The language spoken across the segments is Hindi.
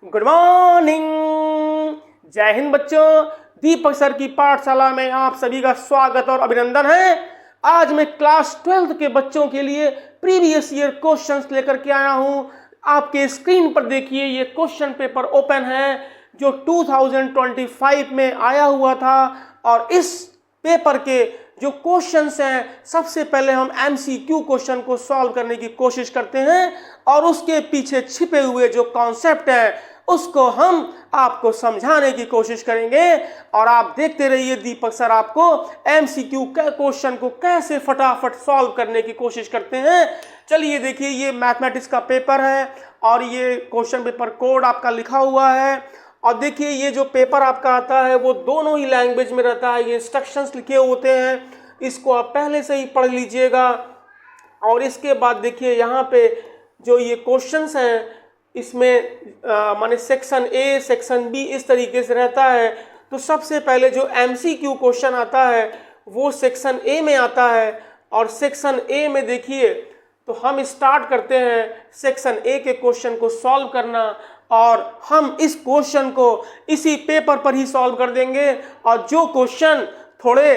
Good morning. जय हिंद बच्चों। दीपक सर की पाठशाला में आप सभी का स्वागत और अभिनंदन है। आज मैं क्लास 12 के बच्चों के लिए प्रीवियस ईयर क्वेश्चंस लेकर के आया हूं। आपके स्क्रीन पर देखिए, ये क्वेश्चन पेपर ओपन है जो 2025 में आया हुआ था। और इस पेपर के जो क्वेश्चंस हैं, सबसे पहले हम एमसीक्यू क्वेश्चन को सॉल्व करने की कोशिश करते हैं और उसके पीछे छिपे हुए जो कॉन्सेप्ट है उसको हम आपको समझाने की कोशिश करेंगे। और आप देखते रहिए, दीपक सर आपको एमसीक्यू के क्वेश्चन को कैसे फटाफट सॉल्व करने की कोशिश करते हैं। चलिए देखिए, ये मैथमेटिक्स का पेपर है और ये क्वेश्चन पेपर कोड आपका लिखा हुआ है। और देखिए, ये जो पेपर आपका आता है वो दोनों ही लैंग्वेज में रहता है। ये इंस्ट्रक्शंस लिखे होते हैं, इसको आप पहले से ही पढ़ लीजिएगा। और इसके बाद देखिए, यहाँ पे जो ये क्वेश्चंस हैं इसमें माने सेक्शन ए सेक्शन बी इस तरीके से रहता है। तो सबसे पहले जो एमसीक्यू क्वेश्चन आता है वो सेक्शन ए में आता है। और सेक्शन ए में देखिए, तो हम स्टार्ट करते हैं सेक्शन ए के क्वेश्चन को सॉल्व करना। और हम इस क्वेश्चन को इसी पेपर पर ही सॉल्व कर देंगे। और जो क्वेश्चन थोड़े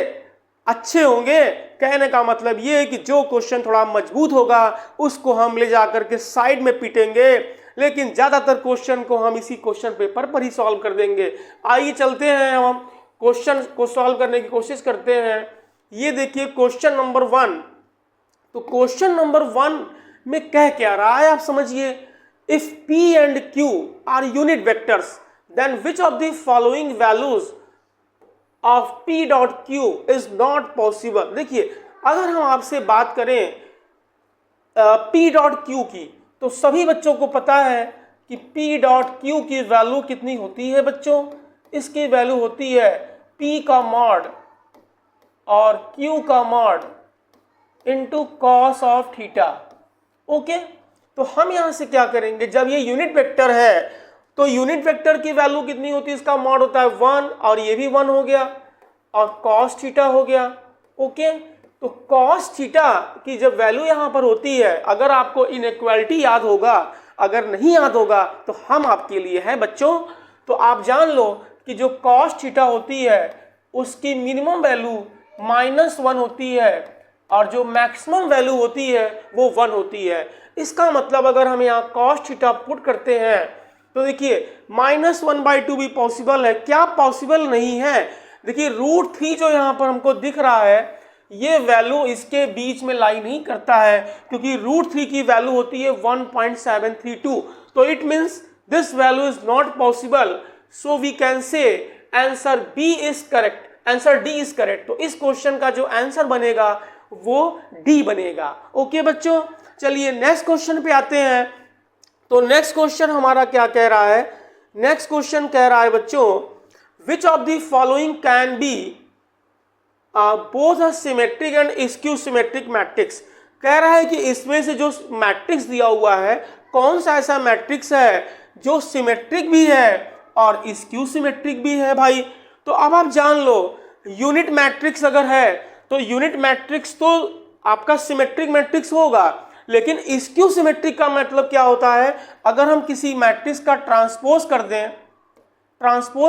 अच्छे होंगे, कहने का मतलब ये है कि जो क्वेश्चन थोड़ा मजबूत होगा उसको हम ले जाकर के साइड में पीटेंगे, लेकिन ज्यादातर क्वेश्चन को हम इसी क्वेश्चन पेपर पर ही सॉल्व कर देंगे। आइए चलते हैं, हम क्वेश्चन को सॉल्व करने की कोशिश करते हैं। ये देखिए क्वेश्चन नंबर 1। तो क्वेश्चन नंबर 1 में कह क्या रहा है, आप समझिए। If P and Q are unit vectors, then which of the following values of P dot Q is not possible। देखिए, अगर हम आपसे बात करें P dot Q की, तो सभी बच्चों को पता है कि P dot Q की वैल्यू कितनी होती है बच्चों। इसकी वैल्यू होती है P का मॉड और Q का mod into cos of theta. Okay, तो हम यहां से क्या करेंगे, जब ये यूनिट वेक्टर है तो यूनिट वेक्टर की वैल्यू कितनी होती है, इसका मॉड होता है 1 और ये भी 1 हो गया और कॉस थीटा हो गया। ओके, तो कॉस थीटा की जब वैल्यू यहां पर होती है, अगर आपको इनइक्वालिटी याद होगा, अगर नहीं याद होगा तो हम आपके लिए हैं बच्चों। तो आप जान लो कि जो कॉस थीटा होती है उसकी मिनिमम वैल्यू -1 होती है और जो मैक्सिमम वैल्यू होती है वो 1 होती है। इसका मतलब अगर हम यहाँ कॉस थीटा पुट करते हैं तो देखिए -1/2 भी पॉसिबल है। क्या पॉसिबल नहीं है? देखिए √3 जो यहाँ पर हमको दिख रहा है, ये वैल्यू इसके बीच में लाई नहीं करता है, क्योंकि √3 की वैल्यू होती है 1.732। तो it means this value is not possible. So we can say answer B is correct, answer D is correct. तो इस क्वेश्चन का जो आंसर बनेगा वो डी बनेगा। ओके बच्चों, चलिए नेक्स्ट क्वेश्चन पे आते हैं। तो नेक्स्ट क्वेश्चन हमारा क्या कह रहा है, नेक्स्ट क्वेश्चन कह रहा है बच्चों, विच of the following can be both a symmetric and skew symmetric matrix. कह रहा है कि इसमें से जो मैट्रिक्स दिया हुआ है, कौन सा ऐसा मैट्रिक्स है जो सिमेट्रिक भी है और स्क्यू सिमेट्रिक भी है भाई। तो अब आप जान लो, यूनिट मैट्रिक्स अगर है तो यूनिट मैट्रिक्स तो आपका सिमेट्रिक मैट्रिक्स होगा, लेकिन स्क्यू सिमेट्रिक का मतलब क्या होता है, अगर हम किसी मैट्रिक्स का ट्रांसपोज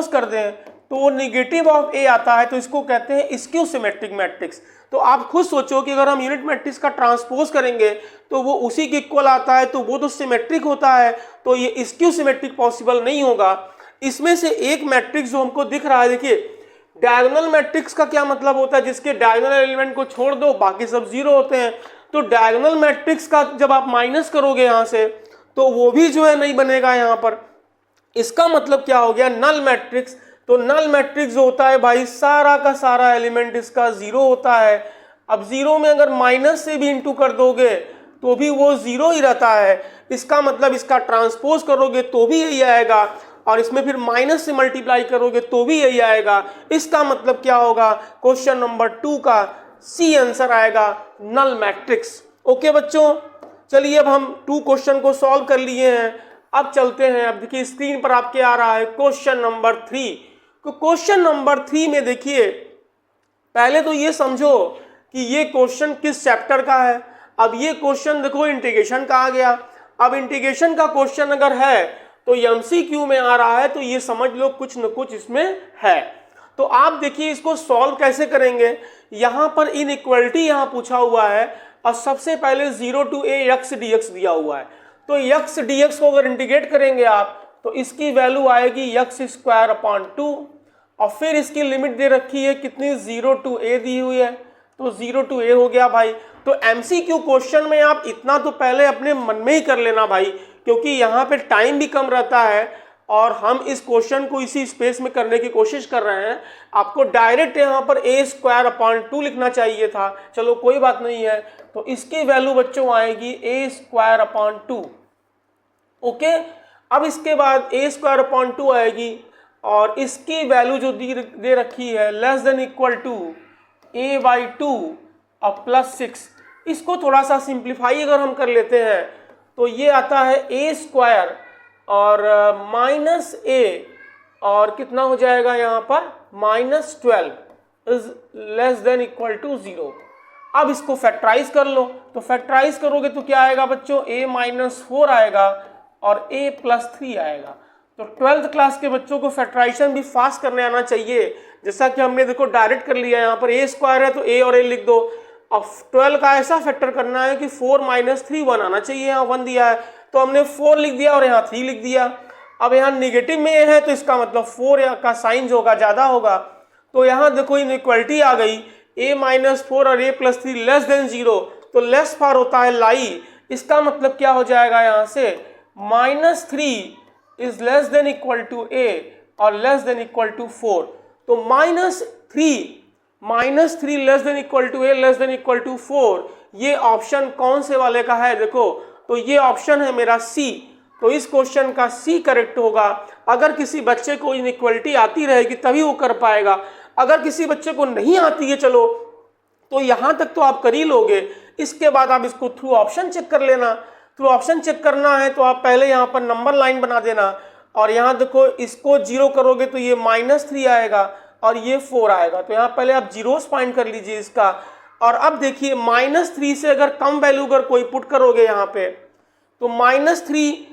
कर दें तो वो निगेटिव ऑफ ए आता है, तो इसको कहते हैं स्क्यू सिमेट्रिक मैट्रिक्स। तो आप खुद सोचो कि अगर हम यूनिट मैट्रिक्स का ट्रांसपोज करेंगे तो वो उसी के इक्वल आता है, तो वो तो सिमेट्रिक होता है, तो ये स्क्यू सिमेट्रिक पॉसिबल नहीं होगा। इसमें से एक मैट्रिक्स जो हमको दिख रहा है, देखिए डायगोनल मैट्रिक्स का क्या मतलब होता है, जिसके डायगोनल एलिमेंट को छोड़ दो बाकी सब जीरो होते हैं। तो डायगोनल मैट्रिक्स का जब आप माइनस करोगे यहां से, तो वो भी जो है नहीं बनेगा यहां पर। इसका मतलब क्या हो गया, नल मैट्रिक्स। तो नल मैट्रिक्स जो होता है भाई, सारा का सारा एलिमेंट इसका जीरो होता है। अब जीरो में अगर माइनस से भी इंटू कर दोगे तो भी वो जीरो ही रहता है। इसका मतलब इसका ट्रांसपोज करोगे तो भी यही आएगा, और इसमें फिर माइनस से मल्टीप्लाई करोगे तो भी यही आएगा। इसका मतलब क्या होगा, क्वेश्चन नंबर 2 का सी आंसर आएगा, नल मैट्रिक्स। ओके बच्चों, चलिए अब हम 2 क्वेश्चन को सॉल्व कर लिए हैं। अब चलते हैं, अब देखिए स्क्रीन पर आपके आ रहा है क्वेश्चन नंबर 3। तो क्वेश्चन नंबर 3 में देखिए, पहले तो ये समझो कि ये क्वेश्चन किस चैप्टर का है। अब ये क्वेश्चन देखो इंटीग्रेशन का आ गया। अब इंटीग्रेशन का क्वेश्चन अगर है तो MCQ में आ रहा है, तो ये समझ लो कुछ न कुछ इसमें है। तो आप देखिए इसको सॉल्व कैसे करेंगे। यहां पर इनइक्वालिटी यहां पूछा हुआ है और सबसे पहले 0 to a x dx दिया हुआ है। तो x dx को अगर इंटीग्रेट करेंगे आप तो इसकी वैल्यू आएगी x²/2 और फिर इसकी लिमिट दे रखी है कितनी, 0 to a दी हुई है, तो 0 to a हो गया भाई। तो MCQ क्वेश्चन में आप इतना तो पहले अपने मन में ही कर लेना भाई, क्योंकि यहाँ पे टाइम भी कम रहता है और हम इस क्वेश्चन को इसी स्पेस में करने की कोशिश कर रहे हैं। आपको डायरेक्ट यहाँ पर a²/2 लिखना चाहिए था, चलो कोई बात नहीं है। तो इसकी वैल्यू बच्चों आएगी a²/2। ओके, अब इसके बाद a²/2 आएगी और इसकी वैल्यू जो दे रखी है <= a/2 और +6। इसको थोड़ा सा सिंप्लीफाई अगर हम कर लेते हैं तो ये आता है a² और -a और कितना हो जाएगा यहाँ पर -12 <= 0। अब इसको फैक्टराइज कर लो, तो फैक्टराइज करोगे तो क्या आएगा बच्चों, a-4 आएगा और a+3 आएगा। तो 12th क्लास के बच्चों को फैक्टराइजेशन भी फास्ट करने आना चाहिए। जैसा कि हमने देखो डायरेक्ट कर लिया, यहाँ पर a² है तो a और a लिख दो। अब 12 का ऐसा फैक्टर करना है कि 4 - 3 1 आना चाहिए, यहाँ 1 दिया है तो हमने 4 लिख दिया और यहाँ 3 लिख दिया। अब यहाँ निगेटिव में a है तो इसका मतलब 4 का साइन जो होगा ज़्यादा होगा। तो यहाँ देखो इनइक्वालिटी आ गई, a-4 और a+3 <0, तो लेस फार होता है लाई। इसका मतलब क्या हो जाएगा यहाँ से, -3 is less than equal to a और less than equal to 4। तो -3 less than equal to a less than equal to 4, ये ऑप्शन कौन से वाले का है देखो, तो ये ऑप्शन है मेरा C। तो इस क्वेश्चन का C करेक्ट होगा। अगर किसी बच्चे को इनइक्वालिटी आती रहेगी तभी वो कर पाएगा, अगर किसी बच्चे को नहीं आती है चलो तो यहाँ तक तो आप कर ही लोगे। इसके बाद आप इसको थ्रू ऑप्शन चेक कर लेना। थ्रू ऑप्शन चेक करना है तो आप पहले यहाँ पर नंबर लाइन बना देना और यहाँ देखो इसको 0 करोगे तो ये -3 आएगा और ये 4 आएगा। तो यहाँ पहले आप जीरोस फाइंड कर लीजिए इसका। और अब देखिए -3 से अगर कम वैल्यू अगर कोई पुट करोगे यहाँ पे, तो -3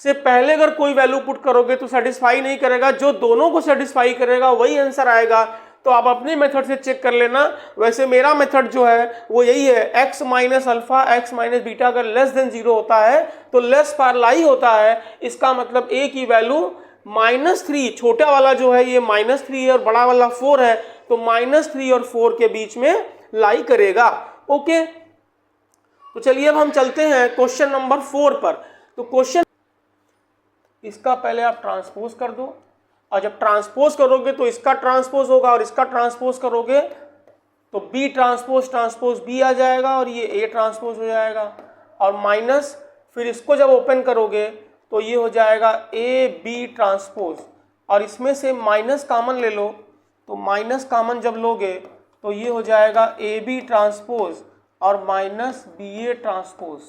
से पहले अगर कोई वैल्यू पुट करोगे तो सेटिस्फाई नहीं करेगा, जो दोनों को सेटिस्फाई करेगा वही आंसर आएगा। तो आप अपने मेथड से चेक कर लेना। वैसे मेरा मेथड जो है वो यही है, x - अल्फा x - बीटा अगर <0 होता है तो लेस फार लाई होता है। इसका मतलब a की वैल्यू -3, छोटा वाला जो है ये -3 है और बड़ा वाला 4 है, तो -3 और 4 के बीच में लाई करेगा। ओके, तो चलिए अब हम चलते हैं क्वेश्चन नंबर 4 पर। तो क्वेश्चन इसका पहले आप ट्रांसपोज कर दो और जब ट्रांसपोज करोगे तो इसका ट्रांसपोज होगा और इसका ट्रांसपोज करोगे तो B ट्रांसपोज B आ जाएगा और ये A ट्रांसपोज हो जाएगा और माइनस, फिर इसको जब ओपन करोगे तो ये हो जाएगा AB ट्रांसपोज और इसमें से माइनस कॉमन ले लो, तो माइनस कॉमन जब लोगे तो ये हो जाएगा AB ट्रांसपोज और -BA ट्रांसपोज।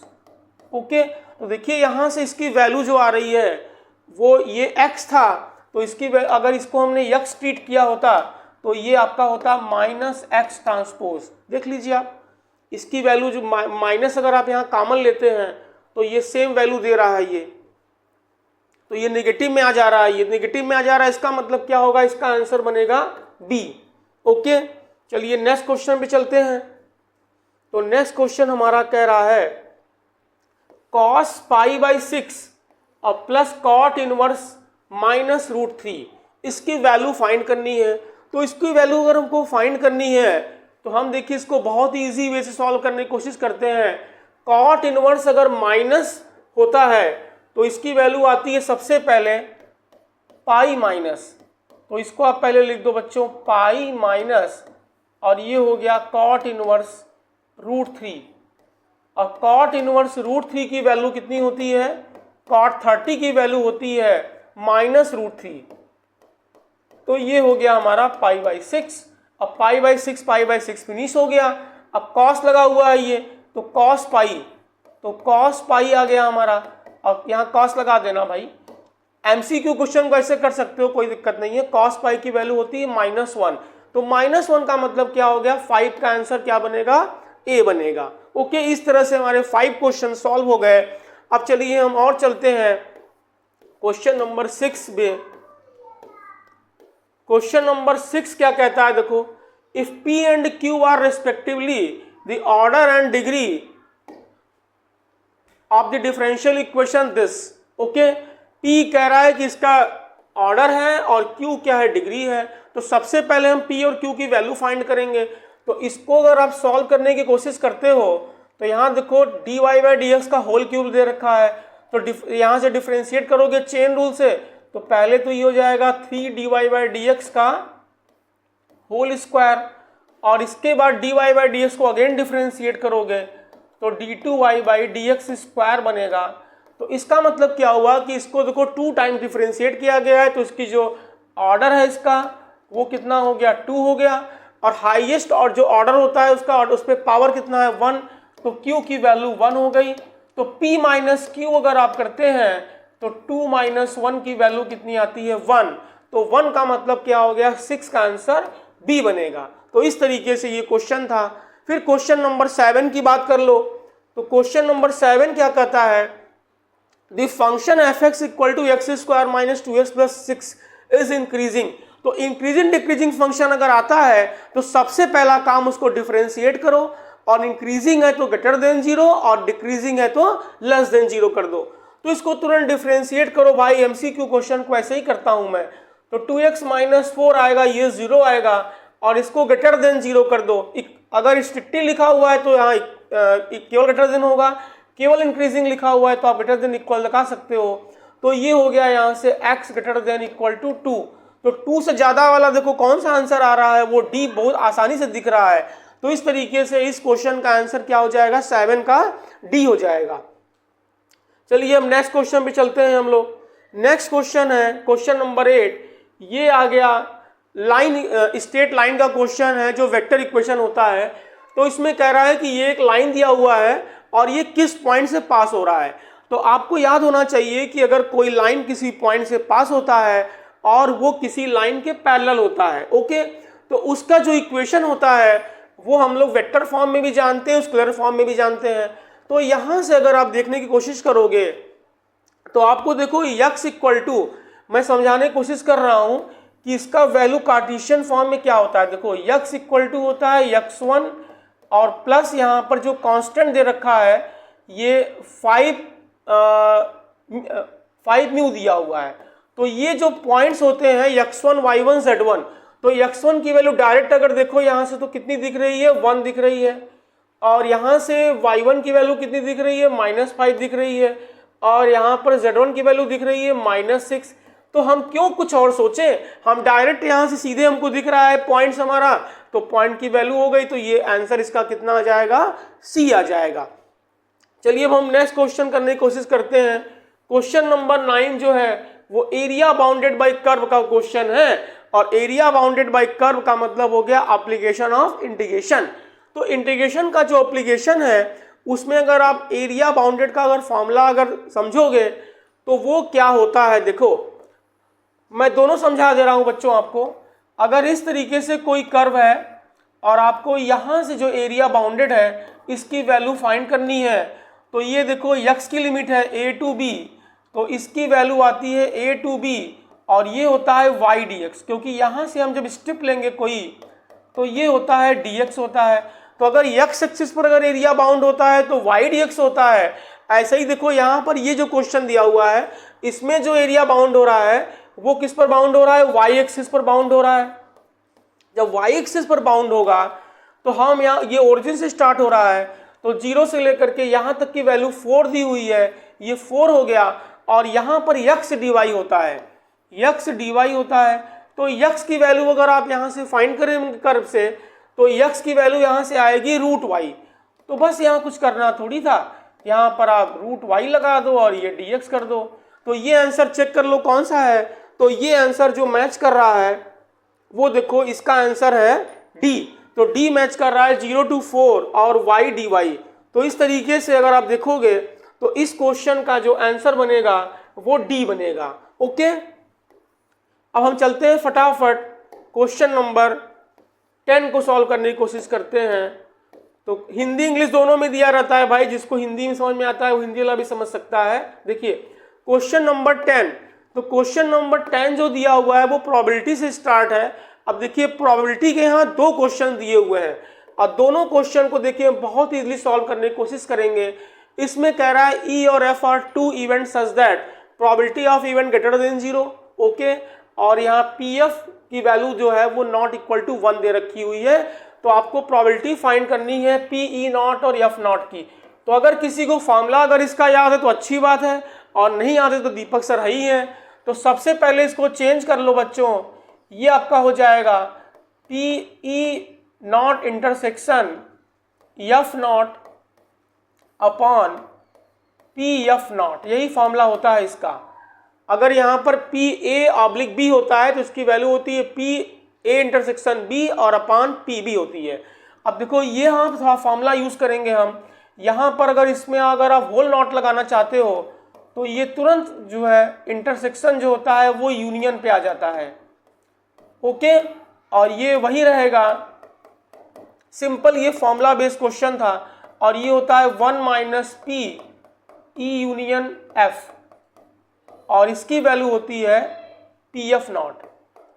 ओके, तो देखिए यहाँ से इसकी वैल्यू जो आ रही है वो ये x था, तो इसकी अगर इसको हमने x ट्रीट किया होता तो ये आपका होता -x ट्रांसपोज। देख लीजिए आप, इसकी वैल्यू जो माइनस अगर आप यहाँ कॉमन लेते हैं तो ये सेम वैल्यू दे रहा है, ये तो ये नेगेटिव में आ जा रहा है, ये नेगेटिव में आ जा रहा है। इसका मतलब क्या होगा, इसका आंसर बनेगा B। ओके, चलिए नेक्स्ट क्वेश्चन पे चलते हैं। तो नेक्स्ट क्वेश्चन हमारा कह रहा है cos π/6 और प्लस cot इनवर्स -√3, इसकी वैल्यू फाइंड करनी है। तो इसकी वैल्यू अगर हमको फाइंड करनी है तो हम देखिए इसको बहुत ही इजी वे से सॉल्व करने की कोशिश करते हैं। cot इनवर्स अगर माइनस होता है तो इसकी वैल्यू आती है सबसे पहले पाई माइनस, तो इसको आप पहले लिख दो बच्चों पाई माइनस और ये हो गया cot इनवर्स √3। और cot इनवर्स √3 की वैल्यू कितनी होती है, cot 30 की वैल्यू होती है -√3। तो ये हो गया हमारा π/6। अब π/6 फिनिश हो गया। अब cos लगा हुआ है ये, तो cos π, तो cos π आ गया हमारा। अब यहाँ cos लगा देना भाई। MCQ क्वेश्चन को ऐसे कर सकते हो, कोई दिक्कत नहीं है। cos π की वैल्यू होती है -1, तो -1 का मतलब क्या हो गया, 5 का आंसर क्या बनेगा, A बनेगा। ओके, इस तरह से हमारे 5 क्वेश्चन सॉल्व हो गए। अब चलिए हम और चलते हैं क्वेश्चन नंबर 6 में, क्वेश्चन नंबर 6 क्या कहता है देखो, if P and Q are respectively the order and degree of the differential equation this, okay, P कह रहा है कि इसका ऑर्डर है और Q क्या है, डिग्री है। तो सबसे पहले हम P और Q की वैल्यू फाइंड करेंगे। तो इसको अगर आप सॉल्व करने की कोशिश करते हो तो यहाँ देखो dy बाई डी एक्स का होल क्यूब दे रखा है, तो यहाँ से डिफ्रेंशिएट करोगे चेन रूल से, तो पहले तो ये हो जाएगा 3dy बाई डी एक्स का होल स्क्वायर, और इसके बाद dy बाई डी एक्स को अगेन डिफ्रेंशिएट करोगे तो d2y by D x square बनेगा। तो इसका मतलब क्या हुआ कि इसको देखो 2 टाइम डिफ्रेंशिएट किया गया है, तो इसकी जो ऑर्डर है इसका वो कितना हो गया, 2 हो गया, और हाईएस्ट और जो ऑर्डर होता है उसका उस पर पावर कितना है, 1, तो Q की वैल्यू 1 हो गई। तो P माइनस Q अगर आप करते हैं तो 2 माइनस 1 की वैल्यू कितनी आती है, 1, तो 1 का मतलब क्या हो गया, 6 का आंसर B बनेगा। तो इस तरीके से ये क्वेश्चन था। फिर क्वेश्चन नंबर 7 की बात कर लो, तो क्वेश्चन नंबर 7 क्या कहता है, the function f(x) equal to x square minus 2x plus 6 is increasing. तो इंक्रीजिंग डिक्रीजिंग फंक्शन अगर आता है तो सबसे पहला काम उसको डिफरेंशिएट करो, और इंक्रीजिंग है तो ग्रेटर देन 0 और डिक्रीजिंग है तो लेस देन 0 कर दो। तो इसको तुरंत डिफरेंशिएट करो भाई, एमसीक्यू क्वेश्चन को ऐसे ही करता हूं मैं। तो 2x माइनस 4 आएगा, ये 0 आएगा, और इसको ग्रेटर देन 0 कर दो। अगर स्ट्रिक्टली लिखा हुआ है तो यहाँ केवल ग्रेटर देन होगा, केवल इंक्रीजिंग लिखा हुआ है तो आप ग्रेटर देन इक्वल लगा सकते हो। तो ये हो गया यहाँ से x greater than equal to 2। तो 2 से ज्यादा वाला देखो कौन सा आंसर आ रहा है, वो D बहुत आसानी से दिख रहा है। तो इस तरीके से इस क्वेश्चन का आंसर क्या हो जाएगा, 7 का D हो जाएगा। चलिए हम नेक्स्ट क्वेश्चन पे चलते हैं हम लोग। नेक्स्ट क्वेश्चन है क्वेश्चन नंबर 8। ये आ गया लाइन, स्ट्रेट लाइन का क्वेश्चन है जो वेक्टर इक्वेशन होता है। तो इसमें कह रहा है कि ये एक लाइन दिया हुआ है और ये किस पॉइंट से पास हो रहा है। तो आपको याद होना चाहिए कि अगर कोई लाइन किसी पॉइंट से पास होता है और वो किसी लाइन के पैरेलल होता है, ओके, तो उसका जो इक्वेशन होता है वो हम लोग वेक्टर फॉर्म में भी जानते हैं, स्केलर फॉर्म में भी जानते हैं। तो यहां से अगर आप देखने की कोशिश करोगे तो आपको देखो x इक्वल टू, मैं समझाने की कोशिश कर रहा हूं कि इसका वैल्यू कार्टेशियन फॉर्म में क्या होता है। देखो x इक्वल टू होता है x1 और प्लस यहाँ पर जो कांस्टेंट दे रखा है ये 5 म्यू दिया हुआ है। तो ये जो पॉइंट्स होते हैं x1 y1 z1, तो x1 की वैल्यू डायरेक्ट अगर देखो यहाँ से तो कितनी दिख रही है, 1 दिख रही है, और यहाँ से y1 की वैल्यू कितनी दिख रही है, -5 दिख रही है, और यहाँ पर z1 की वैल्यू दिख रही है -6। तो हम क्यों कुछ और सोचें, हम डायरेक्ट यहाँ से सीधे हमको दिख रहा है पॉइंट्स हमारा, तो पॉइंट की वैल्यू हो गई, तो ये आंसर इसका कितना आ जाएगा, C आ जाएगा। चलिए अब हम नेक्स्ट क्वेश्चन करने की कोशिश करते हैं। क्वेश्चन नंबर 9 जो है वो एरिया बाउंडेड बाय कर्व का क्वेश्चन है, और एरिया बाउंडेड बाय कर्व का मतलब हो गया एप्लीकेशन ऑफ इंटीग्रेशन। तो इंटीग्रेशन का जो एप्लीकेशन है उसमें अगर आप एरिया बाउंडेड का अगर फॉर्मूला अगर समझोगे तो वो क्या होता है, देखो मैं दोनों समझा दे रहा हूं बच्चों आपको। अगर इस तरीके से कोई कर्व है और आपको यहां से जो एरिया बाउंडेड है इसकी वैल्यू फाइंड करनी है, तो ये देखो x की लिमिट है a टू b, तो इसकी वैल्यू आती है a टू b, और ये होता है y dx, क्योंकि यहां से हम जब स्ट्रिप लेंगे कोई तो ये होता है dx होता है। तो अगर x एक्सिस पर अगर एरिया बाउंड होता है तो y dx होता है। ऐसे ही देखो यहाँ पर ये जो क्वेश्चन दिया हुआ है इसमें जो एरिया बाउंड हो रहा है वो किस पर बाउंड हो रहा है, y एक्सिस पर बाउंड हो रहा है। जब y एक्सिस पर बाउंड होगा तो हम यहाँ, ये ओरिजिन से स्टार्ट हो रहा है, तो 0 से लेकर के यहाँ तक की वैल्यू 4 दी हुई है, ये 4 हो गया, और यहाँ पर x dy होता है, x dy होता है। तो x की वैल्यू अगर आप यहाँ से फाइंड करें कर्व से, तो x की वैल्यू यहाँ से आएगी √y। तो बस यहाँ कुछ करना थोड़ी था, यहाँ पर आप √y लगा दो और ये dx कर दो। तो ये आंसर चेक कर लो कौन सा है, तो ये आंसर जो मैच कर रहा है वो देखो इसका आंसर है D। तो D मैच कर रहा है 0 to 4 और y dy। तो इस तरीके से अगर आप देखोगे तो इस क्वेश्चन का जो आंसर बनेगा वो D बनेगा। ओके, अब हम चलते हैं फटाफट क्वेश्चन नंबर 10 को सॉल्व करने की कोशिश करते हैं। तो हिंदी इंग्लिश दोनों में दिया रहता है भाई, जिसको हिंदी में समझ में आता है वो हिंदी वाला भी समझ सकता है। देखिए क्वेश्चन नंबर 10, तो क्वेश्चन नंबर 10 जो दिया हुआ है वो प्रोबेबिलिटी से स्टार्ट है। अब देखिए प्रोबेबिलिटी के यहाँ 2 क्वेश्चन दिए हुए हैं और दोनों क्वेश्चन को देखिए बहुत इजीली सॉल्व करने की कोशिश करेंगे। इसमें कह रहा है ई और F R 2 event such that probability of event greater than 0, okay. और यहाँ पी एफ की वैल्यू जो है वो नॉट इक्वल टू 1 दे रखी हुई है। तो आपको प्रोबेबिलिटी फाइंड करनी है पी ई नॉट और एफ नॉट की। तो अगर किसी को फॉर्मूला अगर इसका याद है तो अच्छी बात है, और नहीं याद है तो दीपक सर है ही है। तो सबसे पहले इसको चेंज कर लो बच्चों, ये आपका हो जाएगा P E not intersection F not upon P F not, यही फॉर्मूला होता है इसका। अगर यहाँ पर पी ए ऑब्लिक बी होता है तो इसकी वैल्यू होती है पी ए इंटरसेक्शन बी और अपॉन पी बी होती है। अब देखो ये यहाँ फॉर्मूला यूज करेंगे हम। यहाँ पर अगर इसमें अगर आप होल नॉट लगाना चाहते हो तो ये तुरंत जो है इंटरसेक्शन जो होता है वो यूनियन पे आ जाता है, ओके। और ये वही रहेगा, सिंपल ये फॉर्मूला बेस्ड क्वेश्चन था। और ये होता है 1 minus P E union F और इसकी वैल्यू होती है पी एफ नॉट।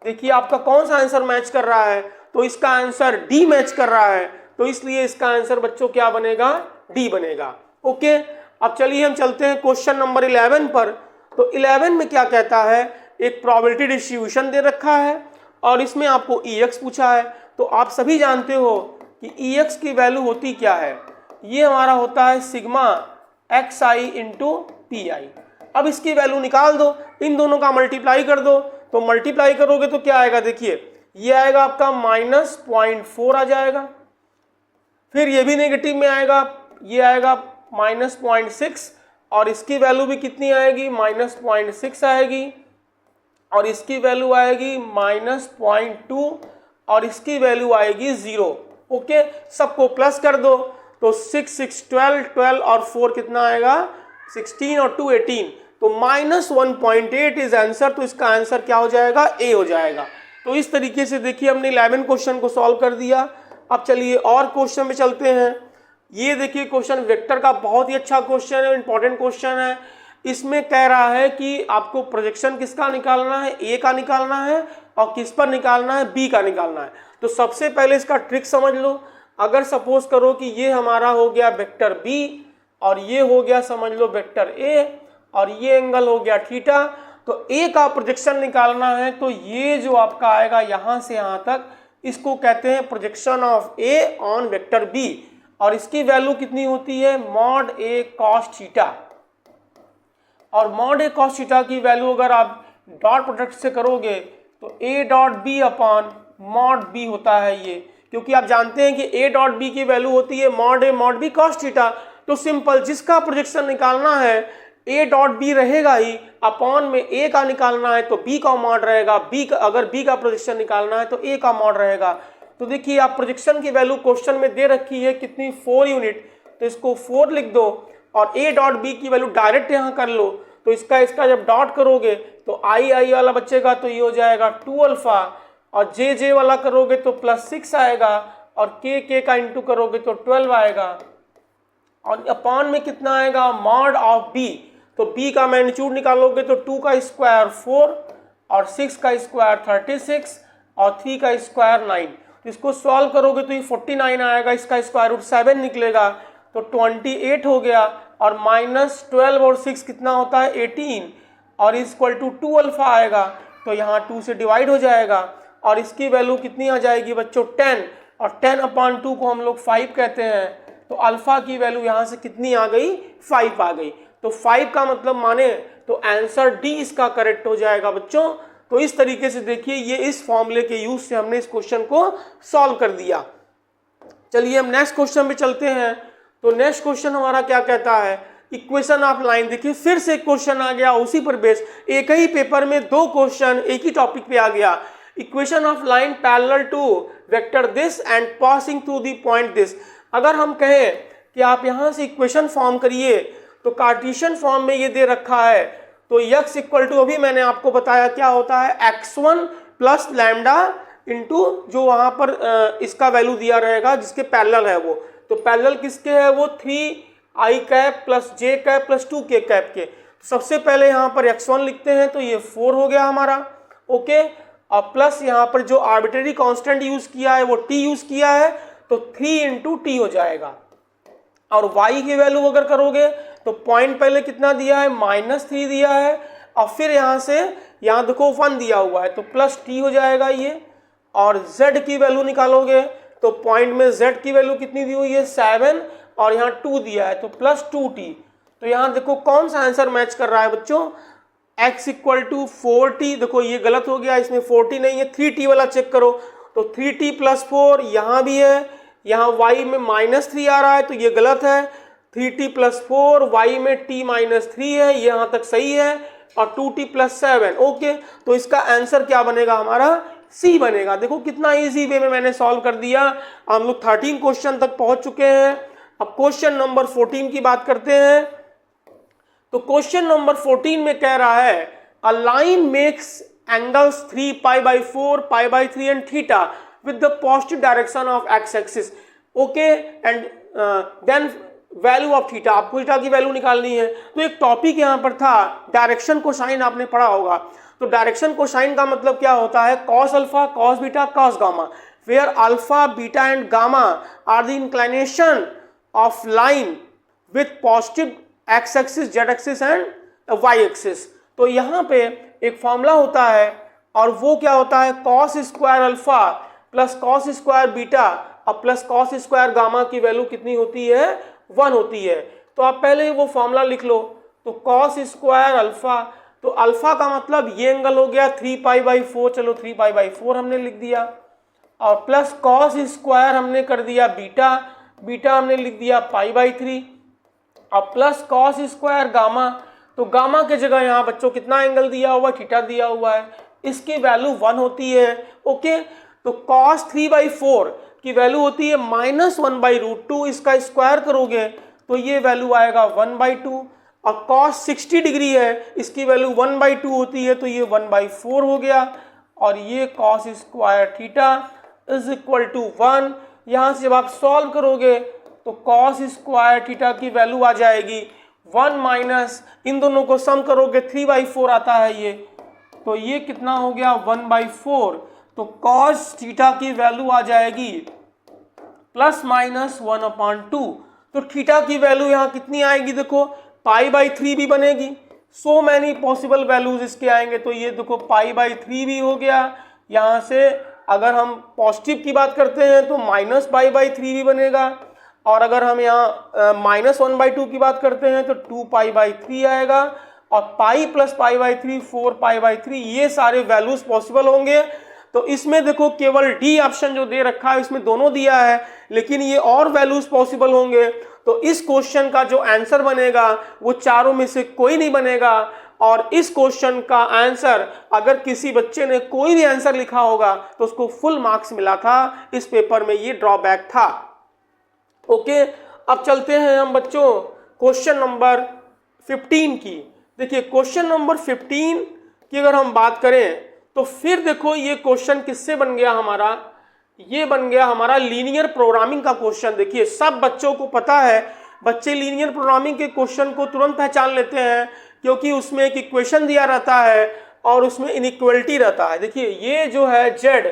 देखिए आपका कौन सा आंसर मैच कर रहा है, तो इसका आंसर डी मैच कर रहा है, तो इसलिए इसका आंसर बच्चों क्या बनेगा, डी बनेगा, ओके। अब चलिए हम चलते हैं क्वेश्चन नंबर 11 पर। तो 11 में क्या कहता है, एक प्रोबेबिलिटी डिस्ट्रीब्यूशन दे रखा है और इसमें आपको EX पूछा है। तो आप सभी जानते हो कि EX की वैल्यू होती क्या है, ये हमारा होता है सिग्मा XI इंटू PI। अब इसकी वैल्यू निकाल दो, इन दोनों का मल्टीप्लाई कर दो। तो मल्टीप्लाई करोगे तो क्या आएगा, देखिए ये आएगा आपका -0.4 आ जाएगा, फिर ये भी नेगेटिव में आएगा, ये आएगा -0.6 और इसकी वैल्यू भी कितनी आएगी, -0.6 आएगी और इसकी वैल्यू आएगी -0.2 और इसकी वैल्यू आएगी 0, ओके। सबको प्लस कर दो तो 6 6 12 12 और 4 कितना आएगा 16 और 2 18, तो -1.8 इज आंसर। तो इसका आंसर क्या हो जाएगा, ए हो जाएगा। तो इस तरीके से देखिए हमने 11 क्वेश्चन को सॉल्व कर दिया। अब चलिए और क्वेश्चन में चलते हैं। ये देखिए क्वेश्चन वेक्टर का बहुत ही अच्छा क्वेश्चन है, इंपॉर्टेंट क्वेश्चन है। इसमें कह रहा है कि आपको प्रोजेक्शन किसका निकालना है, ए का निकालना है और किस पर निकालना है, बी का निकालना है। तो सबसे पहले इसका ट्रिक समझ लो। अगर सपोज करो कि ये हमारा हो गया वेक्टर बी और ये हो गया समझ लो वेक्टर ए और ये एंगल हो गया थीटा, तो ए का प्रोजेक्शन निकालना है। तो ये जो आपका आएगा यहाँ से यहाँ तक, इसको कहते हैं projection of A on vector B और इसकी वैल्यू कितनी होती है, मॉड ए कॉस थीटा। और मॉड ए कॉस थीटा की वैल्यू अगर आप डॉट प्रोडक्ट से करोगे तो A dot B upon mod B होता है ये, क्योंकि आप जानते हैं कि ए डॉट बी की वैल्यू होती है mod A mod B cos theta. तो सिंपल जिसका प्रोजेक्शन निकालना है ए डॉट बी रहेगा ही, अपॉन में ए का निकालना है तो बी का मॉड रहेगा, बी का अगर बी का प्रोजेक्शन निकालना है तो ए का मॉड रहेगा। तो देखिए आप प्रोजेक्शन की वैल्यू क्वेश्चन में दे रखी है कितनी, 4 यूनिट, तो इसको 4 लिख दो और ए डॉट बी की वैल्यू डायरेक्ट यहाँ कर लो। तो इसका जब डॉट करोगे तो आई वाला बचेगा तो ये हो जाएगा 2 अल्फा और जे वाला करोगे तो +6 आएगा और के का इंटू करोगे तो 12 आएगा और अपॉन में कितना आएगा, मॉड ऑफ बी। तो बी का मैग्नीट्यूड निकालोगे तो 2 का स्क्वायर 4 और 6 का स्क्वायर 36 और 3 का स्क्वायर 9। तो इसको सॉल्व करोगे तो ये 49 आएगा, इसका स्क्वायर रूट 7 निकलेगा तो 28 हो गया और -12 और 6 कितना होता है 18 और इक्वल टू 2 अल्फा आएगा। तो यहाँ 2 से डिवाइड हो जाएगा और इसकी वैल्यू कितनी आ जाएगी बच्चों 10 और 10/2 को हम लोग 5 कहते हैं। तो अल्फा की वैल्यू यहाँ से कितनी आ गई, 5 आ गई। तो 5 का मतलब माने तो आंसर डी इसका करेक्ट हो जाएगा बच्चों। तो इस तरीके से देखिए ये इस फॉर्मूले के यूज से हमने इस क्वेश्चन को सॉल्व कर दिया। चलिए हम नेक्स्ट क्वेश्चन पे चलते हैं। तो नेक्स्ट क्वेश्चन हमारा क्या कहता है, इक्वेशन ऑफ लाइन। देखिए फिर से क्वेश्चन आ गया उसी पर बेस, एक ही पेपर में 2 क्वेश्चन एक ही टॉपिक पे आ गया। Equation of line parallel to vector this and passing through the point this. अगर हम कहें कि आप यहाँ से इक्वेशन फॉर्म करिए तो कार्टेशियन फॉर्म में ये दे रखा है, तो x इक्वल टू अभी मैंने आपको बताया क्या होता है, x1 प्लस लैम्डा इंटू जो वहाँ पर इसका वैल्यू दिया रहेगा जिसके पैरेलल है वो। तो पैरेलल किसके है वो 3i cap plus j cap plus 2k cap के। सबसे पहले यहाँ पर x1 लिखते हैं तो ये 4 हो गया हमारा, ओके। और प्लस यहाँ पर जो आर्बिट्रेरी कांस्टेंट यूज किया है वो t यूज किया है, तो 3 इंटू टी हो जाएगा। और y की वैल्यू अगर करोगे तो पॉइंट पहले कितना दिया है, -3 दिया है, और फिर यहाँ से यहाँ देखो 1 दिया हुआ है तो प्लस t हो जाएगा ये। और z की वैल्यू निकालोगे तो पॉइंट में z की वैल्यू कितनी दी हुई है, 7, और यहाँ 2 दिया है तो प्लस 2t। तो यहाँ देखो कौन सा आंसर मैच कर रहा है बच्चों, x इक्वल टू 4t। देखो ये गलत हो गया, इसमें 4t नहीं है, 3t वाला चेक करो तो 3t प्लस 4 यहाँ भी है, यहाँ y में -3 आ रहा है तो ये गलत है। 3t प्लस 4 y में t -3 है, ये यहाँ तक सही है, और 2t प्लस 7, ओके। तो इसका आंसर क्या बनेगा हमारा, सी बनेगा। देखो कितना इजी वे में मैंने सॉल्व कर दिया। हम लोग 13 क्वेश्चन तक पहुंच चुके हैं। अब क्वेश्चन नंबर 14 की बात करते हैं। तो क्वेश्चन नंबर 14 में कह रहा है a line makes angles 3 π/4 π/3 and theta with the positive direction of x axis, okay, and then value of theta. आपको थीटा की वैल्यू निकालनी है। तो एक टॉपिक यहाँ पर था डायरेक्शन कोसाइन, आपने पढ़ा होगा। तो डायरेक्शन कोसाइन का मतलब क्या होता है, cos alpha, cos beta, cos gamma, where alpha, beta and gamma are the inclination of line with positive x axis, z axis and y axis. तो यहाँ पे एक फॉर्मूला होता है और वो क्या होता है, cos square alpha plus cos square beta और प्लस कॉस स्क्वायर गामा की वैल्यू कितनी होती है, 1 होती है। तो आप पहले वो फॉर्मूला लिख लो। तो कॉस स्क्वायर अल्फा, तो अल्फा का मतलब ये एंगल हो गया 3 π/4, चलो 3 π/4 हमने लिख दिया, और प्लस कॉस स्क्वायर हमने कर दिया बीटा, बीटा हमने लिख दिया π/3, और प्लस कॉस स्क्वायर गामा। तो गामा के जगह यहाँ बच्चों कितना एंगल दिया हुआ है, थीटा दिया हुआ है, इसकी वैल्यू 1 होती है, ओके। तो कॉस 3/4 की वैल्यू होती है -1/√2, इसका स्क्वायर करोगे तो ये वैल्यू आएगा 1/2, और कॉस 60 डिग्री है, इसकी वैल्यू 1/2 होती है तो ये 1/4 हो गया, और ये cos square theta is equal to 1। यहाँ से जब आप सॉल्व करोगे तो कॉस स्क्वायर थीटा की वैल्यू आ जाएगी 1 माइनस, इन दोनों को सम करोगे 3/4 आता है ये, तो ये कितना हो गया 1/4। तो कॉस थीटा की वैल्यू आ जाएगी ±1/2। तो थीटा की वैल्यू यहाँ कितनी आएगी, देखो π/3 भी बनेगी, सो मैनी पॉसिबल वैल्यूज इसके आएंगे। तो ये देखो π/3 भी हो गया। यहाँ से अगर हम पॉजिटिव की बात करते हैं तो -π/3 भी बनेगा, और अगर हम यहाँ -1/2 की बात करते हैं तो 2π/3 आएगा, और पाई प्लस π/3 4π/3, ये सारे वैल्यूज पॉसिबल होंगे। तो इसमें देखो केवल डी ऑप्शन जो दे रखा है इसमें दोनों दिया है, लेकिन ये और वैल्यूज पॉसिबल होंगे। तो इस क्वेश्चन का जो आंसर बनेगा वो चारों में से कोई नहीं बनेगा। और इस क्वेश्चन का आंसर अगर किसी बच्चे ने कोई भी आंसर लिखा होगा तो उसको फुल मार्क्स मिला था, इस पेपर में ये ड्रॉबैक था, ओके। अब चलते हैं हम बच्चों क्वेश्चन नंबर 15 की। देखिए क्वेश्चन नंबर 15 की अगर हम बात करें तो फिर देखो ये क्वेश्चन किससे बन गया हमारा, ये बन गया हमारा लीनियर प्रोग्रामिंग का क्वेश्चन। देखिए सब बच्चों को पता है, बच्चे लीनियर प्रोग्रामिंग के क्वेश्चन को तुरंत पहचान लेते हैं, क्योंकि उसमें एक इक्वेशन दिया रहता है और उसमें इनइक्वलिटी रहता है। देखिए ये जो है z,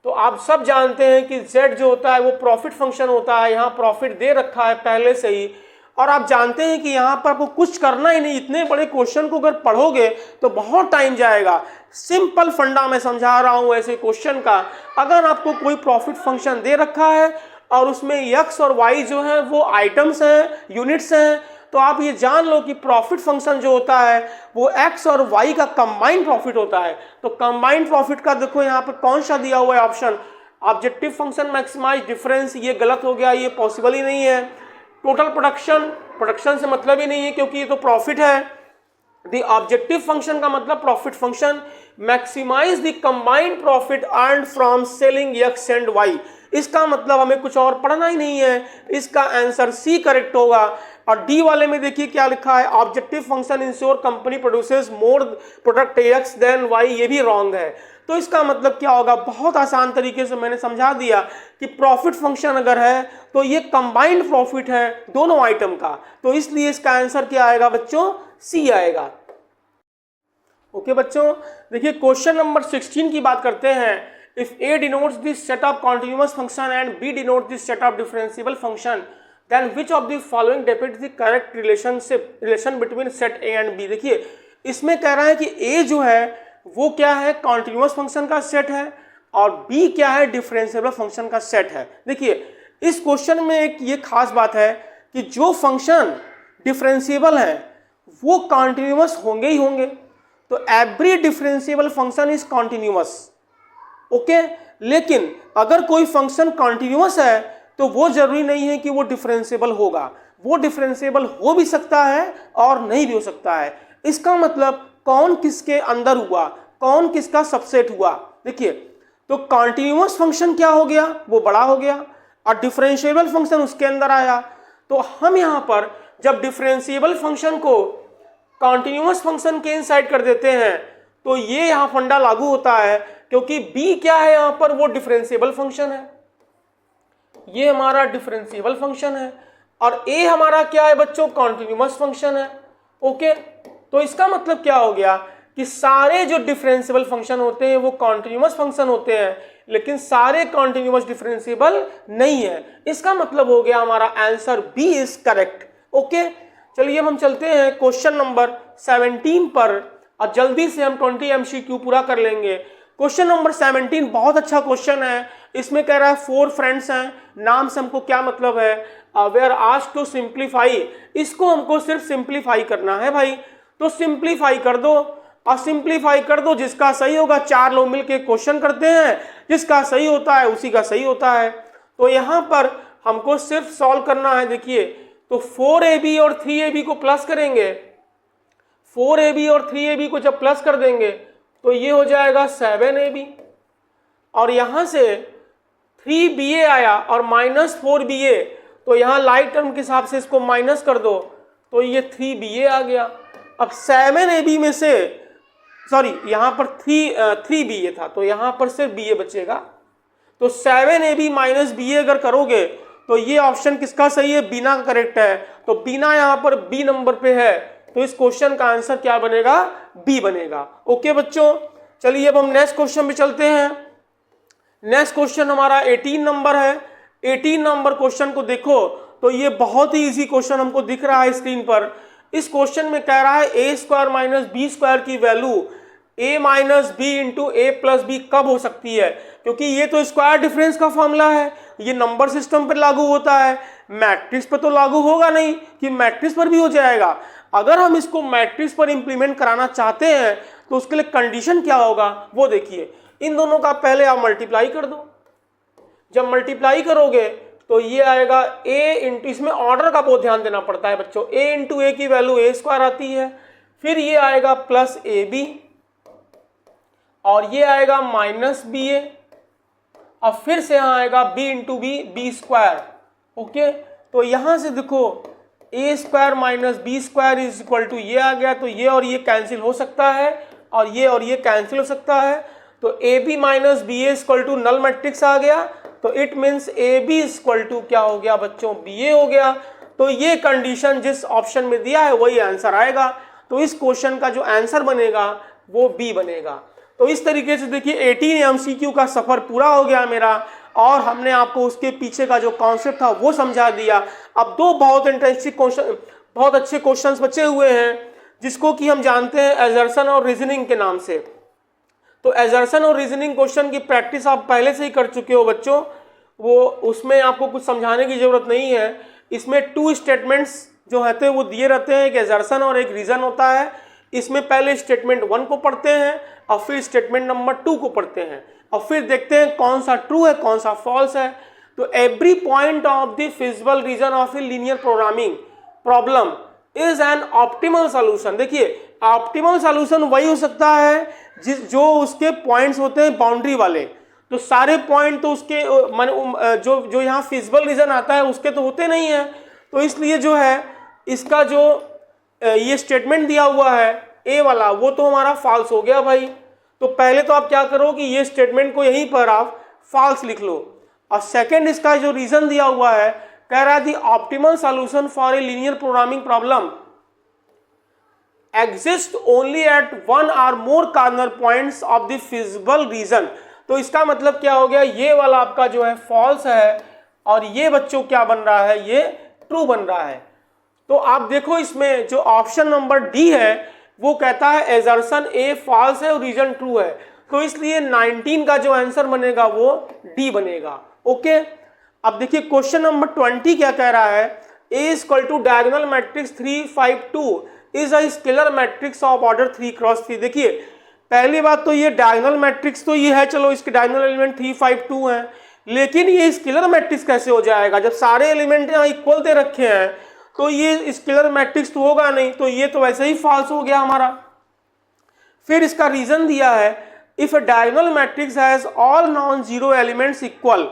तो आप सब जानते हैं कि z जो होता है वो प्रॉफिट फंक्शन होता है। यहाँ प्रॉफिट दे रखा है पहले से ही, और आप जानते हैं कि यहाँ पर आपको कुछ करना ही नहीं। इतने बड़े क्वेश्चन को अगर पढ़ोगे तो बहुत टाइम जाएगा। सिंपल फंडा मैं समझा रहा हूँ ऐसे क्वेश्चन का। अगर आपको कोई प्रॉफिट फंक्शन दे रखा है और उसमें x और y जो है वो आइटम्स हैं, यूनिट्स हैं, तो आप ये जान लो कि प्रॉफिट फंक्शन जो होता है वो x और y का कंबाइंड प्रॉफिट होता है। तो कंबाइंड प्रॉफिट का देखो यहाँ पे कौन सा दिया हुआ है option, objective function maximize difference, ये गलत हो गया, ये पॉसिबल ही नहीं है। टोटल प्रोडक्शन, प्रोडक्शन से मतलब ही नहीं है क्योंकि ये तो प्रॉफिट है। द ऑब्जेक्टिव फंक्शन का मतलब profit function, maximize the combined profit earned from selling x and y, इसका मतलब हमें कुछ और पढ़ना ही नहीं है। इसका आंसर सी करेक्ट होगा। और डी वाले में देखिए क्या लिखा है, objective function ensure company produces more product x than y, ये भी रॉन्ग है। तो इसका मतलब क्या होगा, बहुत आसान तरीके से मैंने समझा दिया कि प्रॉफिट फंक्शन अगर है तो ये कंबाइंड प्रॉफिट है दोनों आइटम का, तो इसलिए इसका आंसर क्या आएगा बच्चों, सी आएगा। ओके बच्चों, देखिए क्वेश्चन नंबर 16 की बात करते हैं। If A denotes this set of continuous function and B denote this set of differentiable function, then which of the following depicts the correct relation between set A and B. देखिए इसमें कह रहा है कि ए जो है वो क्या है, कॉन्टिन्यूअस फंक्शन का सेट है, और बी क्या है, डिफरेंशिएबल फंक्शन का सेट है। देखिए इस क्वेश्चन में एक ये खास बात है कि जो फंक्शन डिफरेंशिएबल है वो कॉन्टिन्यूअस होंगे ही होंगे। तो every differentiable function is continuous, okay. लेकिन अगर कोई फंक्शन कॉन्टिन्यूअस है तो वो जरूरी नहीं है कि वो डिफरेंशिएबल होगा, वो डिफरेंशिएबल हो भी सकता है और नहीं भी हो सकता है। इसका मतलब कौन किसके अंदर हुआ, कौन किसका सबसेट हुआ। देखिए तो कॉन्टिन्यूअस फंक्शन क्या हो गया, वो बड़ा हो गया, और डिफरेंशिएबल फंक्शन उसके अंदर आया। तो हम यहां पर जब डिफरेंशिएबल फंक्शन को कॉन्टिन्यूअस फंक्शन के इनसाइड कर देते हैं तो ये यहां फंडा लागू होता है, क्योंकि b क्या है यहां पर, वो डिफरेंशिएबल फंक्शन है, ये हमारा डिफरेंशिएबल फंक्शन है, और a हमारा क्या है बच्चों, कॉन्टिन्यूअस फंक्शन है। ओके, तो इसका मतलब क्या हो गया कि सारे जो डिफरेंशिएबल फंक्शन होते हैं वो कॉन्टिन्यूअस फंक्शन होते हैं, लेकिन सारे कॉन्टिन्यूअस डिफरेंशिएबल नहीं है। इसका मतलब हो गया हमारा answer B is correct. Okay, चलिए अब हम चलते हैं क्वेश्चन नंबर 17 पर, और जल्दी से हम 20 MCQ पूरा कर लेंगे। क्वेश्चन नंबर 17 बहुत अच्छा क्वेश्चन है। इसमें कह रहा है 4 फ्रेंड्स हैं, नाम से हमको क्या मतलब है, वे आर आस्क्ड टू सिंप्लीफाई। इसको हमको सिर्फ सिंप्लीफाई करना है भाई, तो सिंप्लीफाई कर दो, और सिंप्लीफाई कर दो, जिसका सही होगा 4 लोग मिलके क्वेश्चन करते हैं, जिसका सही होता है उसी का सही होता है। तो यहाँ पर हमको सिर्फ सॉल्व करना है। देखिए तो 4ab और 3ab को प्लस करेंगे, 4ab और 3ab को जब प्लस कर देंगे तो ये हो जाएगा 7ab, और यहां से 3ba आया और -4ba, तो यहां लाइक टर्म के हिसाब से इसको माइनस कर दो तो ये 3ba आ गया। अब 7ab में से सॉरी यहां पर 3ba था, तो यहां पर सिर्फ ba बचेगा। तो 7ab माइनस ba अगर करोगे तो ये ऑप्शन किसका सही है, बीना का करेक्ट है। तो बीना यहां पर बी नंबर पे है, तो इस क्वेश्चन का आंसर क्या बनेगा, बी बनेगा। ओके बच्चों, चलिए अब हम नेक्स्ट क्वेश्चन पे चलते हैं। नेक्स्ट क्वेश्चन हमारा 18 नंबर है। 18 नंबर क्वेश्चन को देखो तो ये बहुत ही इजी क्वेश्चन हमको दिख रहा है स्क्रीन पर। इस क्वेश्चन में कह रहा है a square minus B square की value a minus b into a plus b कब हो सकती है, क्योंकि ये तो स्क्वायर डिफरेंस का फॉर्मूला है, ये नंबर सिस्टम पर लागू होता है, मैट्रिक्स पर तो लागू होगा नहीं कि मैट्रिक्स पर भी हो जाएगा। अगर हम इसको मैट्रिक्स पर इंप्लीमेंट कराना चाहते हैं तो उसके लिए कंडीशन क्या होगा वो देखिए। इन दोनों का पहले आप मल्टीप्लाई कर दो, जब मल्टीप्लाई करोगे तो ये आएगा a इंटू, इसमें ऑर्डर का बहुत ध्यान देना पड़ता है बच्चों, a इंटू ए की वैल्यू a स्क्वायर आती है, फिर ये आएगा प्लस ab, और ये आएगा माइनस ba, अब फिर से यहाँ आएगा b into B square. Okay, तो यहाँ से देखो a square minus B square is equal to ये आ गया, तो ये और ये कैंसिल हो सकता है, और ये कैंसिल हो सकता है। तो ab minus b a equal to null matrix आ गया, तो it means ab equal to क्या हो गया बच्चों, ba हो गया। तो ये कंडीशन जिस ऑप्शन में दिया है वही आंसर आएगा, तो इस क्वेश्चन का जो आंसर बनेगा वो बी बनेगा। तो इस तरीके से देखिए 18 MCQ का सफर पूरा हो गया मेरा, और हमने आपको उसके पीछे का जो कॉन्सेप्ट था वो समझा दिया। अब दो बहुत इंटरेस्टिंग क्वेश्चन, बहुत अच्छे क्वेश्चंस बचे हुए हैं, जिसको कि हम जानते हैं एजर्सन और रीजनिंग के नाम से। तो एजर्सन और रीजनिंग क्वेश्चन की प्रैक्टिस आप पहले से ही कर चुके हो बच्चों, वो उसमें आपको कुछ समझाने की जरूरत नहीं है। इसमें 2 स्टेटमेंट्स जो रहते हैं वो दिए रहते हैं, एक एजर्सन और एक रीजन होता है। इसमें पहले स्टेटमेंट 1 को पढ़ते हैं और फिर स्टेटमेंट नंबर 2 को पढ़ते हैं, और फिर देखते हैं कौन सा ट्रू है कौन सा फॉल्स है। तो every point of the feasible reason of A linear programming problem is an optimal solution. देखिए ऑप्टिमल सॉल्यूशन वही हो सकता है जो उसके पॉइंट्स होते हैं बाउंड्री वाले। तो सारे पॉइंट तो उसके जो यहाँ फिजिबल रीजन आता है उसके तो होते नहीं है, तो इसलिए जो है इसका जो ये स्टेटमेंट दिया हुआ है ए वाला वो तो हमारा फॉल्स हो गया भाई। तो पहले तो आप क्या करो कि ये स्टेटमेंट को यहीं पर आप फॉल्स लिख लो, और सेकंड इसका जो रीजन दिया हुआ है कह रहा है the optimal solution for a linear programming problem exist only at one or more corner points of the feasible region. तो इसका मतलब क्या हो गया, ये वाला आपका जो है फॉल्स है और ये बच्चों क्या बन रहा है, ये ट्रू बन रहा है। तो आप देखो इसमें जो ऑप्शन नंबर डी है वो कहता है एजर्शन ए फॉल्स है और रीजन ट्रू है, तो इसलिए 19 का जो आंसर बनेगा वो डी बनेगा। ओके, अब देखिए क्वेश्चन नंबर 20 क्या कह रहा है, a equal to diagonal matrix 3 5 2 is a scalar matrix of order 3 cross 3। देखिए पहली बात तो ये डायगोनल मैट्रिक्स तो ये है, चलो इसके डायगोनल एलिमेंट 3 5 2 है, लेकिन ये स्केलर मैट्रिक्स कैसे हो जाएगा जब सारे एलिमेंट यहाँ इक्वल दे रखे हैं, तो ये स्केलर मैट्रिक्स तो होगा नहीं, तो ये तो वैसे ही फॉल्स हो गया हमारा। फिर इसका रीजन दिया है if diagonal matrix has all non zero elements equal,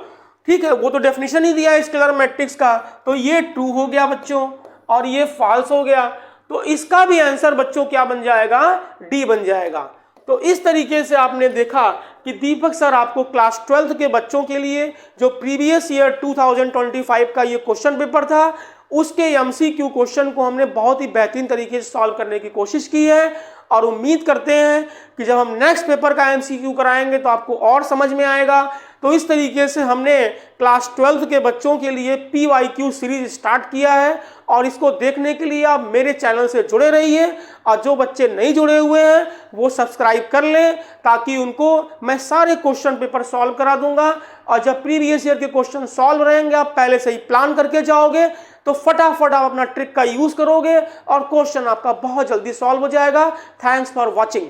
ठीक है, वो तो डेफिनेशन ही दिया है स्केलर मैट्रिक्स का, तो ये ट्रू हो गया बच्चों और ये फॉल्स हो गया, तो इसका भी आंसर बच्चों क्या बन जाएगा, डी बन जाएगा। तो इस तरीके से आपने देखा कि दीपक सर आपको क्लास 12th के बच्चों के लिए जो प्रीवियस ईयर 2025 का ये क्वेश्चन पेपर था उसके एमसीक्यू क्वेश्चन को हमने बहुत ही बेहतरीन तरीके से सॉल्व करने की कोशिश की है और उम्मीद करते हैं कि जब हम नेक्स्ट पेपर का एमसीक्यू कराएंगे तो आपको और समझ में आएगा। तो इस तरीके से हमने क्लास 12th के बच्चों के लिए PYQ सीरीज स्टार्ट किया है और इसको देखने के लिए आप मेरे चैनल से जुड़े रहिए और जो बच्चे नहीं जुड़े हुए हैं वो सब्सक्राइब कर लें ताकि उनको मैं सारे क्वेश्चन पेपर सॉल्व करा दूंगा। और जब प्रीवियस ईयर के क्वेश्चन सॉल्व रहेंगे आप पहले से ही प्लान करके जाओगे तो फटाफट आप अपना ट्रिक का यूज करोगे और क्वेश्चन आपका बहुत जल्दी सॉल्व हो जाएगा। Thanks for watching.